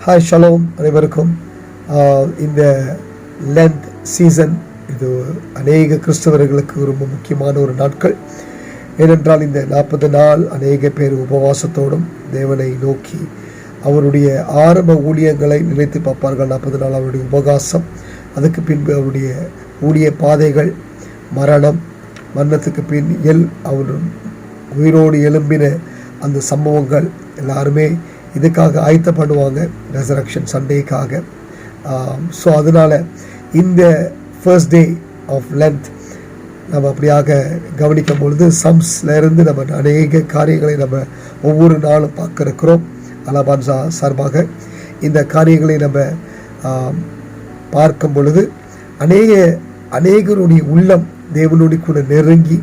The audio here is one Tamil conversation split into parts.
ஹாய் ஷலோம் அனைவருக்கும். இந்த லென்த் சீசன் இது அநேக கிறிஸ்தவர்களுக்கு ரொம்ப முக்கியமான ஒரு நாட்கள். ஏனென்றால் இந்த 40 நாள் அநேக பேர் உபவாசத்தோடும் தேவனை நோக்கி அவருடைய ஆரம்ப ஊழியங்களை நினைத்து பார்ப்பார்கள். 40 நாள் அவருடைய உபவாசம், அதுக்கு பின்பு அவருடைய ஊழிய பாதைகள், மரணத்துக்கு பின் அவர் உயிரோடு எழும்பின அந்த சம்பவங்கள் எல்லாருமே இதுக்காக ஆயத்தப்படுவாங்க, ரெசரக்ஷன் சண்டேக்காக. ஸோ அதனால் இந்த ஃபர்ஸ்ட் டே ஆஃப் லென்த் நம்ம அப்படியாக கவனிக்கும் பொழுது சம்ஸ்லேருந்து நம்ம அநேக காரியங்களை நம்ம ஒவ்வொரு நாளும் பார்க்க இருக்கிறோம். அலபான்சா சார்பாக இந்த காரியங்களை நம்ம பார்க்கும் பொழுது அநேகருடைய உள்ளம் தேவனோடு கூட நெருங்கி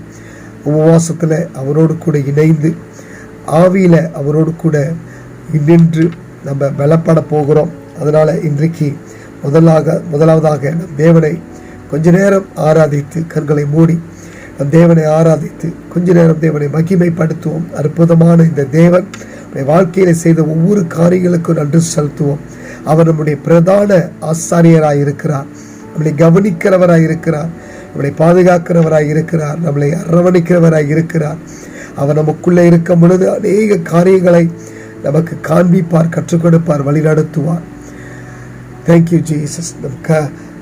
உபவாசத்தில் அவரோடு கூட இணைந்து ஆவியில் அவரோடு கூட நின்று நம்ம பலப்பட போகிறோம். அதனால் இன்றைக்கு முதலாவதாக நம் தேவனை கொஞ்ச நேரம் ஆராதித்து, கண்களை மூடி நம் தேவனை ஆராதித்து கொஞ்ச நேரம் தேவனை மகிமைப்படுத்துவோம். அற்புதமான இந்த தேவன் வாழ்க்கையில் செய்த ஒவ்வொரு காரியங்களுக்கும் நன்றி செலுத்துவோம். அவர் நம்முடைய பிரதான ஆசாரியராய் இருக்கிறார், நம்மளை கவனிக்கிறவராய் இருக்கிறார், நம்மளை பாதுகாக்கிறவராய் இருக்கிறார், நம்மளை அரவணைக்கிறவராய் இருக்கிறார். அவர் நமக்குள்ளே இருக்கும் பொழுது அநேக காரியங்களை நமக்கு காண்பிப்பார், கற்றுக் கொடுப்பார், வழி நடத்துவார். Thank you Jesus.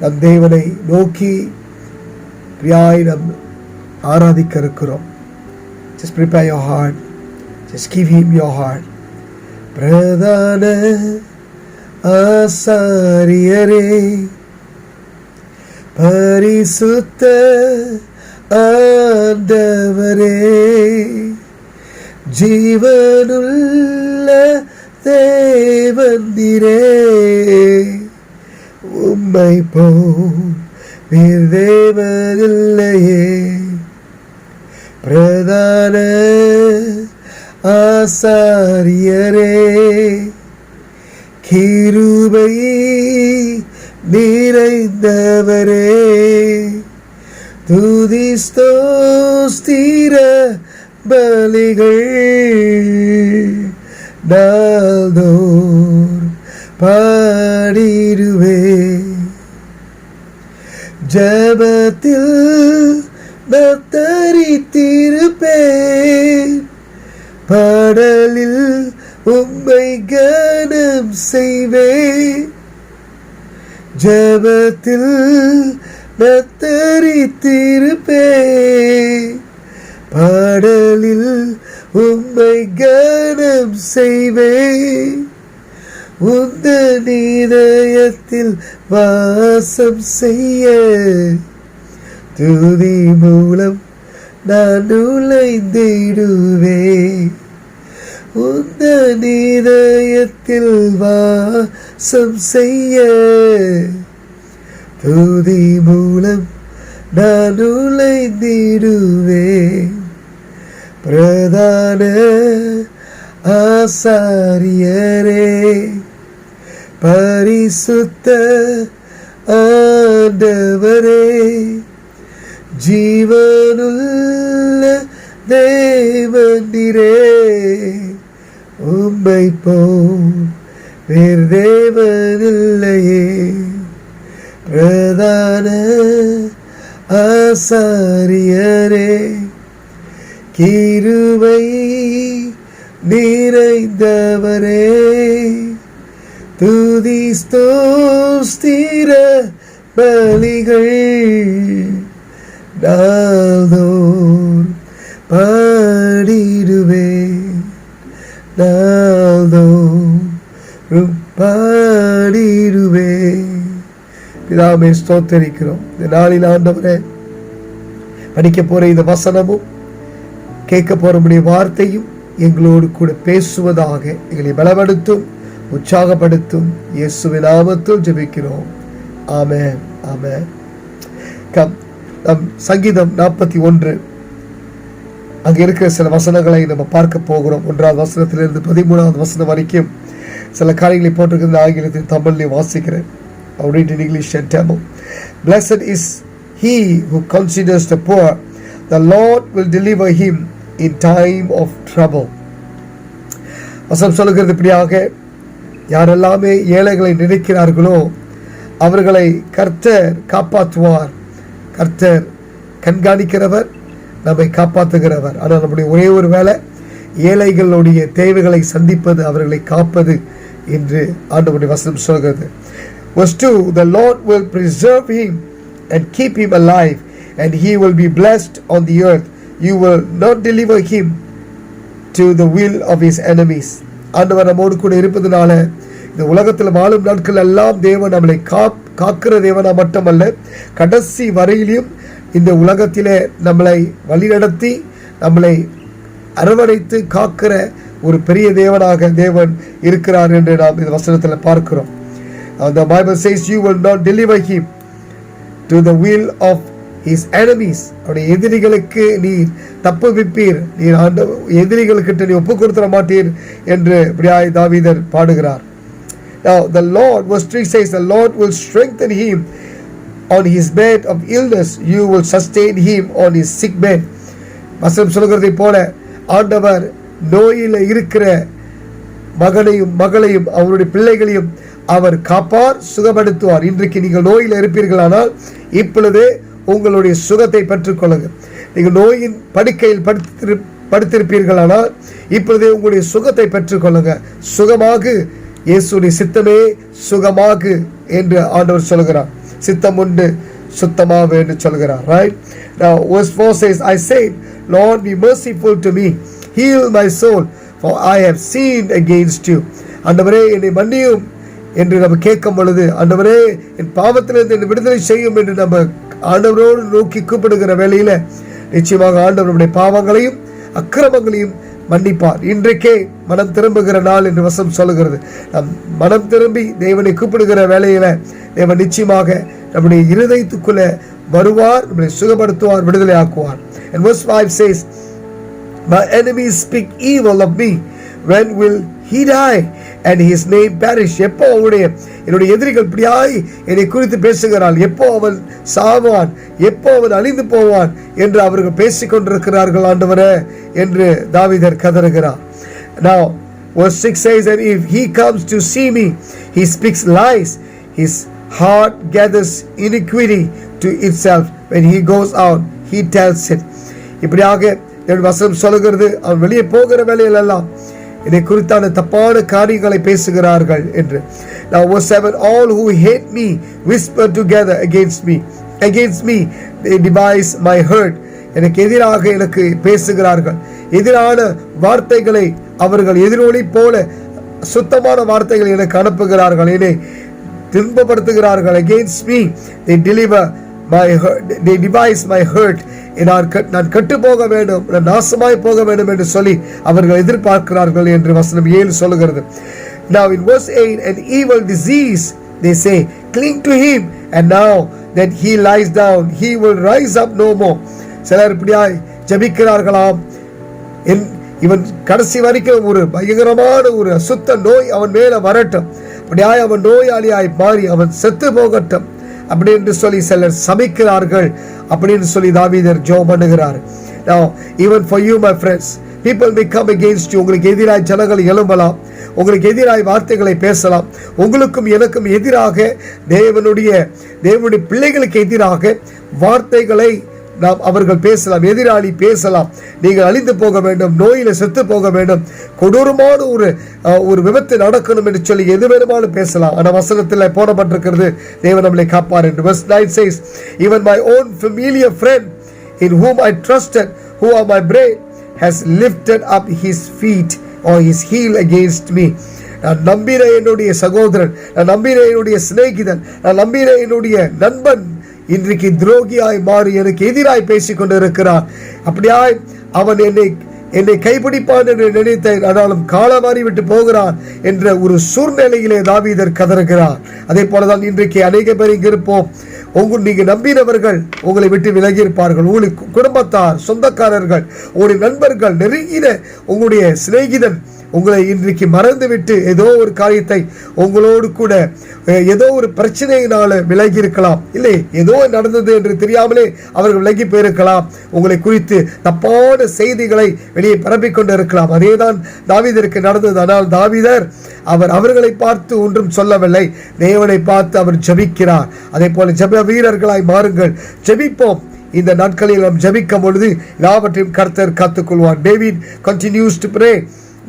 நம் தேவனை நோக்கி பிரியாய் நம் ஆராதிக்க இருக்கிறோம். Just prepare your heart. Just give him your heart. பிரதான ஆசாரியரே, பரிசுத்த ஆண்டவரே, ஜீவனுள்ள தேவன் நீரே, உம்மை போல் வேறு தேவனில்லையே. பிரதான ஆசாரியரே, கிருபை நிறைந்தவரே, துதி ஸ்தோத்திர பலிகள் நாள்தோறும் பாடிடுவே. ஜபத்தில் நான் தரித்திருப்பேன், பாடலில் உம்மை கனம் செய்வேன். ஜபத்தில் நான் தரித்திருப்பேன், பாடலில் உம்மை கனம் செய்வேன். உந்தன் இதயத்தில் வாசம் செய்ய துதி மூலம் நான் நுழைந்திடுவேன். உந்தன் இதயத்தில் வாசம் செய்ய துதி மூலம் நான் நுழைந்திடுவேன். பிரதான ஆசாரியரே, பரிசுத்த ஆண்டவரே, ஜீவனுள்ள தேவன் நீரே, உம்மை போல் வேறு தேவனில்லையே. பிரதான ஆசாரியரே, கிருபை நிறைந்தவரே, துதி ஸ்தோத்திர பலிகள் நாள்தோறும் பாடிடுவே, நாள்தோறும் பாடிடுவே. பிதாவே ஸ்தோத்தரிக்கிறோம். இந்த நாளில் ஆண்டவரே, படிக்க போற இந்த வசனமும் கேட்க போறமுடைய வார்த்தையும் எங்களோடு கூட பேசுவதாக எங்களை பலப்படுத்தும், உற்சாகப்படுத்தும். இயேசுவின் நாமத்தில் ஜெபிக்கிறோம். ஆமென், ஆமென். நம் சங்கீதம் 41 அங்க இருக்கிற சில வசனங்களை நம்ம பார்க்க போகிறோம். 1வது வசனத்திலிருந்து 13வது வசனம் வரைக்கும் சில காரியங்களை போட்டிருக்கிறது. ஆங்கிலத்தில் தமிழில் வாசிக்கிறேன். I'll read in English and Tamil. Blessed is he who considers the poor. The Lord will deliver him in time of trouble. வசனம் சொல்லுகிறது இப்படியாக, யாரெல்லாமே ஏழைகளை நினைக்கிறார்களோ அவர்களை கர்த்தர் காப்பாற்றுவார். கர்த்தர் கண்காணிக்கிறவர், நம்மை காப்பாற்றுகிறவர். ஆனால் நம்முடைய ஒரே ஒரு வேலை ஏழைகளுடைய தேவைகளை சந்திப்பது, அவர்களை காப்பது என்று ஆண்டவருடைய வசனம் சொல்கிறது. Verse 2, the Lord will preserve him and keep him alive, and he will be blessed on the earth. You will not deliver him to the will of his enemies. ஆண்டவர் நம்மோடு கூட இருப்பதனால இந்த உலகத்தில் வாழும் நாட்கள் எல்லாம் தேவன் நம்மளை காக்கிற தேவனா மட்டுமல்ல, கடைசி வரையிலும் இந்த உலகத்திலே நம்மளை வழிநடத்தி நம்மளை அரவணைத்து காக்கிற ஒரு பெரிய தேவனாக தேவன் இருக்கிறார் என்று நாம் இந்த வசனத்தில் பார்க்கிறோம். The Bible says you will not deliver him to the will of his enemies. அவருடைய எதிரிகளுக்கு நீர் தப்புவிப்பீர், நீர் எதிரிகளுக்கிட்ட நீ ஒப்பு கொடுத்துட மாட்டீர் என்று இப்படியாய் தாவீதர் பாடுகிறார். Now the Lord, verse 3 says, the Lord will strengthen him on his bed of illness. You will sustain him on his sick bed. வசனம் சொல்கிறதை போல ஆண்டவர் நோயில் இருக்கிற மகனையும் மகளையும் அவருடைய பிள்ளைகளையும் அவர் காப்பார், சுகப்படுத்துவார். இன்றைக்கு நீங்கள் நோயில் இருப்பீர்களானால் இப்பொழுதே உங்களுடைய சுகத்தை பெற்றுக்கொள்ளுங்கள். நீங்கள் நோயின் படுக்கையில் படுத்திருப்பீர்களானால் இப்பொழுதே உங்களுடைய சுகத்தை பெற்றுக்கொள்ளுங்க. சுகமாகு, இயேசுடைய சித்தமே சுகமாகு என்று ஆண்டவர் சொல்கிறார். சித்தம் உண்டு சுத்தமாகு என்று சொல்கிறார். Right? Now verse 4 says, I say, Lord, be merciful to me, heal my soul, for I have sinned against you. ஆண்டவரே என்னை மன்னியும் என்று நம்ம கேட்கும் பொழுது, ஆண்டவரே என் பாவத்திலிருந்து என்னை விடுதலை செய்யும் என்று நம்ம ஆண்டவரோடு நோக்கி கூப்பிடுகிற வேளையில நிச்சயமாக ஆண்டவர் நம்முடைய பாவங்களையும் அக்கிரமங்களையும் மன்னிப்பார். இன்றைக்கே மனம் திரும்புகிற நாள் என்று வசனம் சொல்லுகிறது. நம் மனம் திரும்பி தேவனை கூப்பிடுகிற வேளையில தேவன் நிச்சயமாக நம்முடைய இருதயத்துக்குள்ள வருவார், நம்மளை சுகப்படுத்துவார், விடுதலை ஆக்குவார். And verse 5 says, my enemies speak evil of me. When will he die and his name perish? எப்போ என்னுடைய எதிரிகள் இப்படியாய் என்னை குறித்து பேசுகிறாள், எப்போ அவன் சாவான், எப்போ அவன் அழிந்து போவான் என்று அவர்கள் பேசிக் கொண்டிருக்கிறார்கள் ஆண்டவரே என்று தாவீதர் கதறுகிறார். Now verse 6 says, and if he comes to see me, he speaks lies, his heart gathers iniquity to itself. When he goes out, he tells it. இப்படியாக வசனம் சொல்லுகிறது, அவன் வெளியே போகிற வேலையில் எல்லாம் என்னை குறித்தான தப்பான காரியங்களை பேசுகிறார்கள் என்று. Now verse 7, all who hate me whisper together against me they devise my hurt. எனக்கு எதிராக எனக்கு பேசுகிறார்கள், எதிரான வார்த்தைகளை அவர்கள் எதிரொலி போல சுத்தமான வார்த்தைகளை எனக்கு அனுப்புகிறார்கள், என்னை துன்பப்படுத்துகிறார்கள். against me they deliver my hurt, they devise my hurt. நான் கெட்டு போக வேண்டும், நான் நாசமாய் போக வேண்டும் என்று சொல்லி அவர்கள் எதிர்பார்க்கிறார்கள் என்று வசனம் 7 சொல்லுகிறது. Now in verse 8, an evil disease they say, cling to him, and now that he lies down he will rise up no more. சிலர் இப்படியாய் ஜெபிக்கிறார்களாம், இவன் கடைசி வரைக்கும் ஒரு பயங்கரமான ஒரு அசுத்த நோய் அவன் மேல வரட்டும், அப்படியாய் அவன் நோயாளியாய் மாறி அவன் செத்து போகட்டும் அப்படி என்று சொல்லி சிலர் சபிக்கிறார்கள் அப்படின்னு சொல்லி தாவீதர் ஜெபம் பண்ணுகிறார். Now even for you my friends, people may come against you. உங்களுக்கு எதிராய் ஜனங்கள் எழும்பலாம், உங்களுக்கு எதிராய் வார்த்தைகளை பேசலாம். உங்களுக்கும் எனக்கும் எதிராக தேவனுடைய பிள்ளைகளுக்கு எதிராக வார்த்தைகளை நாம் அவர்கள் பேசலாம், எதிராளி பேசலாம். நீங்கள் அழிந்து போக வேண்டும், நோயில செத்து போக வேண்டும், கொடூரமான ஒரு விபத்து நடக்கணும் என்று சொல்லி எது வேணுமாலும் பேசலாம். ஆனா வசனத்தில் போடப்பட்டிருக்கிறது தேவன் நம்மளை காப்பார் என்று. Verse 9 says, even my own familiar friend in whom I trusted, who are my brain, has lifted up his feet or his heel against me. நான் நம்பின என்னுடைய சகோதரன், நான் நம்பின என்னுடைய சிநேகிதன், நான் நம்பின என்னுடைய நண்பன் இன்றைக்கு துரோகியாய் மாறி எனக்கு எதிராய் பேசிக் கொண்டிருக்கிறார். அப்படியாய் அவன் என்னை கைப்பிடிப்பான் என்று நினைத்தேன், ஆனாலும் காலமாறி விட்டு போகிறான் என்ற ஒரு சூழ்நிலையிலே தாவீதர் கதறுகிறார். அதே போலதான் இன்றைக்கு அநேக பேர் இங்கு இருப்போம். நீங்க நம்பினவர்கள் உங்களை விட்டு விலகி இருப்பார்கள். உங்களுடைய குடும்பத்தார், சொந்தக்காரர்கள், உங்களுடைய நண்பர்கள், நெருங்கின உங்களுடைய சிநேகிதன் உங்களை இன்றைக்கு மறந்துவிட்டு ஏதோ ஒரு காரியத்தை உங்களோடு கூட ஏதோ ஒரு பிரச்சனையினால விலகி இருக்கலாம், இல்லை ஏதோ நடந்தது என்று தெரியாமலே அவர்கள் விலகி போயிருக்கலாம். உங்களை குறித்து தப்பான செய்திகளை வெளியே பரப்பிக் கொண்டு இருக்கலாம். அதேதான் தாவீதருக்கு நடந்தது. ஆனால் தாவீதர் அவர் அவர்களை பார்த்து ஒன்றும் சொல்லவில்லை, தேவனை பார்த்து அவர் ஜெபிக்கிறார். அதே போல ஜெப வீரர்களாய் மாறுங்கள், ஜெபிப்போம். இந்த நாட்களில் நாம் ஜெபிக்கும் பொழுது எல்லாவற்றையும் கர்த்தர் காத்துக்கொள்வார். David continues to pray,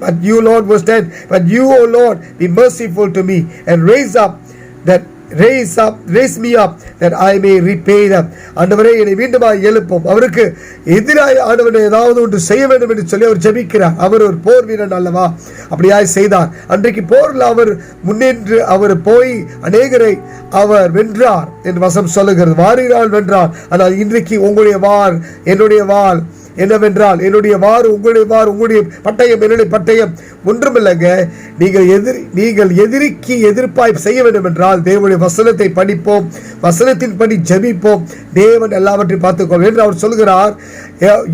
but you Lord was dead, but you O Lord be merciful to me and raise me up that I may repay them. ஆண்டவரே என்னை மீண்டுமாய் எழுப்பும். அவருக்கு எதிராய் ஆண்டவரே ஏதாவது ஒன்று செய்ய வேண்டும் என்று சொல்லி அவர் ஜெபிக்கிறார். அவர் ஒரு போர் வீரன் அல்லவா, அப்படியாய் செய்தார். அன்றைக்கு போரில் அவர் முன்னின்று அவர் போய் அநேகரை அவர் வென்றார் என்று வசனம் சொல்லுகிறது. வாரினால் வென்றார். ஆனால் இன்றைக்கு உங்களுடைய வார் என்னுடைய வாள் என்னவென்றால், என்னுடைய வார் உங்களுடைய வார், உங்களுடைய பட்டயம் என்னுடைய பட்டயம் ஒன்றுமில்லைங்க. நீங்கள் எதிரிக்கு எதிர்ப்பாய் செய்ய வேண்டும் என்றால் தேவனுடைய வசனத்தை படிப்போம், வசனத்தின் படி ஜெபிப்போம், தேவன் எல்லாவற்றையும் பார்த்துக்கொள்வோம் என்று அவர் சொல்கிறார்.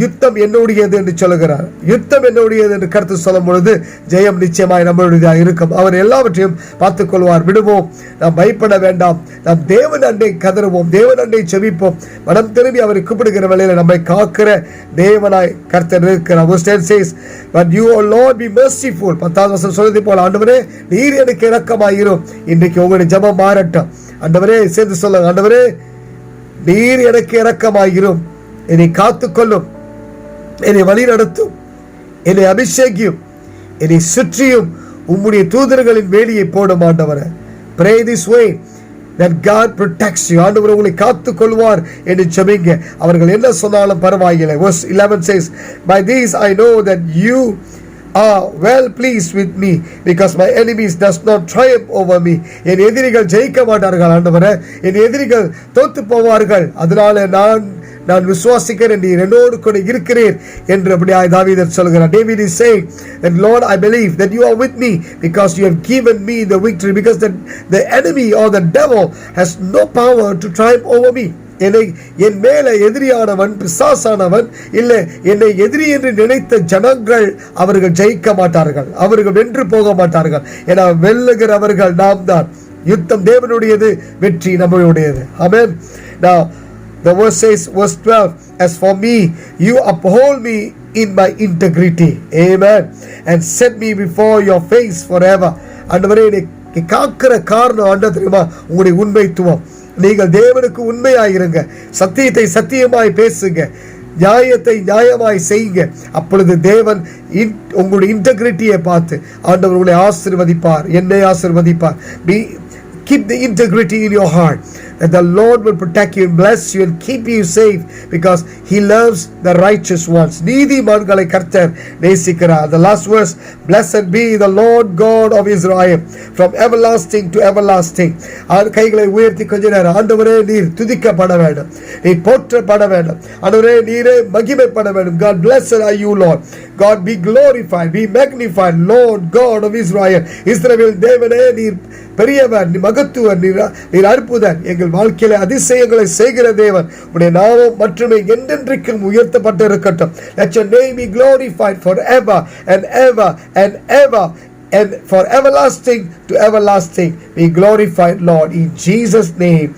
யுத்தம் என்னுடையது என்று சொல்லுகிறார். யுத்தம் என்னுடையது என்று கருத்து சொல்லும் பொழுது ஜெயம் நிச்சயமாய் நம்மளுடையதாக இருக்கும். அவர் எல்லாவற்றையும் பார்த்துக் கொள்வார். விடுவோம், நாம் பயப்பட வேண்டாம். நாம் தேவன் அண்டை கதறுவோம், தேவன் அண்டை ஜெபிப்போம். மனம் திரும்பி அவரை கூப்பிடுகிற வேளையில் நம்மை காக்கிற தேவனாய் கர்த்தர் இருக்கிறார். But you O Lord be merciful. 10வது வசனம் சொல்வதை போல, ஆண்டவரே நீர் எனக்கு இரக்கமாயிரும். இன்றைக்கு உங்களுடைய ஜெபம் மாறட்டும். ஆண்டவரே சேர்ந்து சொல்லுங்க, ஆண்டவரே நீர் எனக்கு இரக்கமாயிரும், என்னை காத்துக்கொள்ளும், என்னை வழி நடத்தும், என்னை அபிஷேகியும், என்னை சுற்றியும் உம்முடைய தூதர்களின் வேலியை போடும். ஆண்டவரே pray this way that God protects you. ஆண்டவர் உங்களை காத்துக் கொள்வார் என்று ஜெபிங்க. அவர்கள் என்ன சொன்னாலும் பரவாயில்லை. Verse 11 says, by these I know that you are well pleased with me because my enemies does not triumph over me. என் எதிரிகள் ஜெயிக்க மாட்டார்கள் ஆண்டவரே, என் எதிரிகள் தோத்து போவார்கள். அதனால நான் விசுவாசிக்கிறேன், நீர் என்னோடு கூட இருக்கிறீர் என்று அப்படியே தாவீது சொல்கிறார். David is saying that Lord I believe that you are with me because you have given me the victory, because the enemy or the devil has no power to triumph over me. என் மேல எதிரியானவன் பிசாசானவன் இல்லை, என்னை எதிரி என்று நினைத்த ஜனங்கள் அவர்கள் ஜெயிக்க மாட்டார்கள், அவர்கள் வென்று போக மாட்டார்கள். என வெல்லுகிறவர்கள் நாம் தான். யுத்தம் தேவனுடையது, வெற்றி நம்மளுடையது. ஆமென். Now the verse says, verse 12, as for me you uphold me in my integrity, amen, and set me before your face forever. ஆண்டவரே என்னை காக்கிற காரணம் ஆண்டவர் தெரியுமா? உங்களுடைய உண்மைத்துவம். நீங்கள் தேவனுக்கு உண்மையாயிருங்க, சத்தியத்தை சத்தியமாய் பேசுங்க, நியாயத்தை நியாயமாய் செய்யுங்க. அப்பொழுது தேவன் உங்களுடைய இன்டெகிரிட்டியை பார்த்து ஆண்டவர் உங்களை ஆசீர்வதிப்பார், என்னை ஆசீர்வதிப்பார். Keep the integrity in your heart, that the Lord will protect you and bless you and keep you safe because he loves the righteous ones. நீதிமான்களை கர்த்தர் நேசிக்கிறார். The last verse, blessed be the Lord God of Israel from everlasting to everlasting. கைகளை உயர்த்தி கொஞ்ச நேரம், ஆண்டவரே நீர் துதிக்கப்பட வேண்டும், நீர் போற்றப்பட வேண்டும், ஆண்டவரே நீரே மகிமைப்பட வேண்டும். God blessed are you Lord, God be glorified, be magnified, Lord God of Israel. இஸ்ரவேல் தேவனே நீர் பெரியவர், நீ மகத்துவர், நீர் அற்புதர், எங்கள் வாழ்க்கையில அதிசயங்களை செய்கிற தேவன். உடைய நாமம் மட்டுமே என்றென்றைக்கும் உயர்த்தப்பட்டு இருக்கட்டும். Let your name be glorified forever and ever and ever and for everlasting to everlasting. Be glorified Lord, in Jesus name.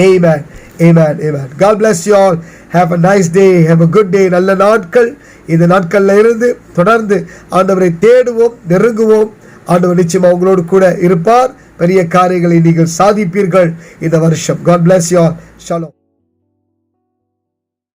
Amen. Amen. Amen. God bless you all. Have a nice day. Have a good day. நல்ல நாட்கள். இந்த நாட்கள்ல இருந்து தொடர்ந்து ஆண்டவரை தேடுவோம், நெருங்குவோம். ஆண்டவர் நிச்சயமா உங்களோடு கூட இருப்பார். பெரிய காரியங்களை நீங்கள் சாதிப்பீர்கள் இந்த வருஷம். God bless you all. Shalom.